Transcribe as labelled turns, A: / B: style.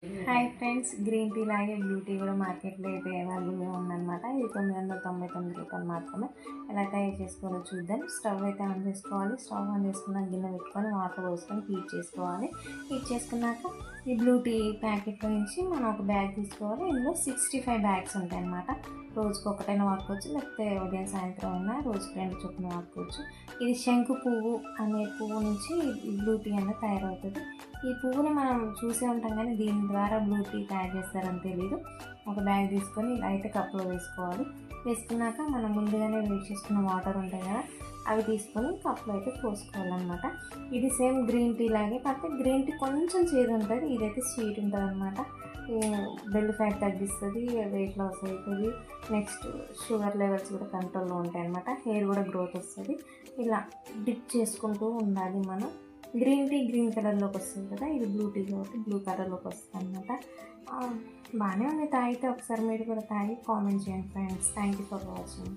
A: Hi friends, green tea లాగే blue tea కూడా మార్కెట్లో అయితే అవైలబుల్గా ఉందన్నమాట. ఇది 999 రూపాయలు మాత్రమే. ఎలా తయారు చేసుకోవాలో చూద్దాం. స్టవ్ అయితే ఆన్ చేసుకోవాలి. స్టవ్ ఆన్ చేసుకున్న గిన్నె పెట్టుకొని వాటర్ పోసుకొని హీట్ చేసుకోవాలి. హీట్ చేసుకున్నాక ఈ బ్లూ టీ ప్యాకెట్లో నుంచి మనం ఒక బ్యాగ్ తీసుకోవాలి. ఇందులో 65 బ్యాగ్స్ ఉంటాయి అన్నమాట. రోజుకి ఒకటైనా వాడుకోవచ్చు, లేకపోతే ఉదయం సాయంత్రం అయినా రోజుకి 2 చొప్పున వాడుకోవచ్చు. ఇది శంకు పువ్వు అనే పువ్వు నుంచి ఈ బ్లూ టీ అనేది తయారవుతుంది. ఈ పువ్వుని మనం చూసే ఉంటాం కానీ దీని ద్వారా బ్లూ టీ తయారు చేస్తారని తెలియదు. ఒక బ్యాగ్ తీసుకొని ఇలా అయితే కప్పులో వేసుకోవాలి. వేసుకున్నాక మనం ముందుగానే వేడి చేసుకున్న వాటర్ ఉంటాయి కదా, అవి తీసుకొని కప్పులో అయితే పోసుకోవాలన్నమాట. ఇది సేమ్ గ్రీన్ టీ లాగే, కాకపోతే గ్రీన్ టీ కొంచెం చేదు ఉంటుంది, ఇదైతే స్వీట్ ఉంటుంది అనమాట. బెల్లి ఫ్యాట్ తగ్గిస్తుంది, వెయిట్ లాస్ అవుతుంది. నెక్స్ట్ షుగర్ లెవెల్స్ కూడా కంట్రోల్లో ఉంటాయి అన్నమాట. హెయిర్ కూడా గ్రోత్ వస్తుంది. ఇలా డిప్ చేసుకుంటూ ఉండాలి మనం. గ్రీన్ టీ గ్రీన్ కలర్లోకి వస్తుంది కదా, ఇది బ్లూ టీ కాబట్టి బ్లూ కలర్లోకి వస్తుంది అనమాట. బాగానే ఉంది. తాగితే ఒకసారి మీరు కూడా తాగి కామెంట్ చేయండి friends. Thank you for watching.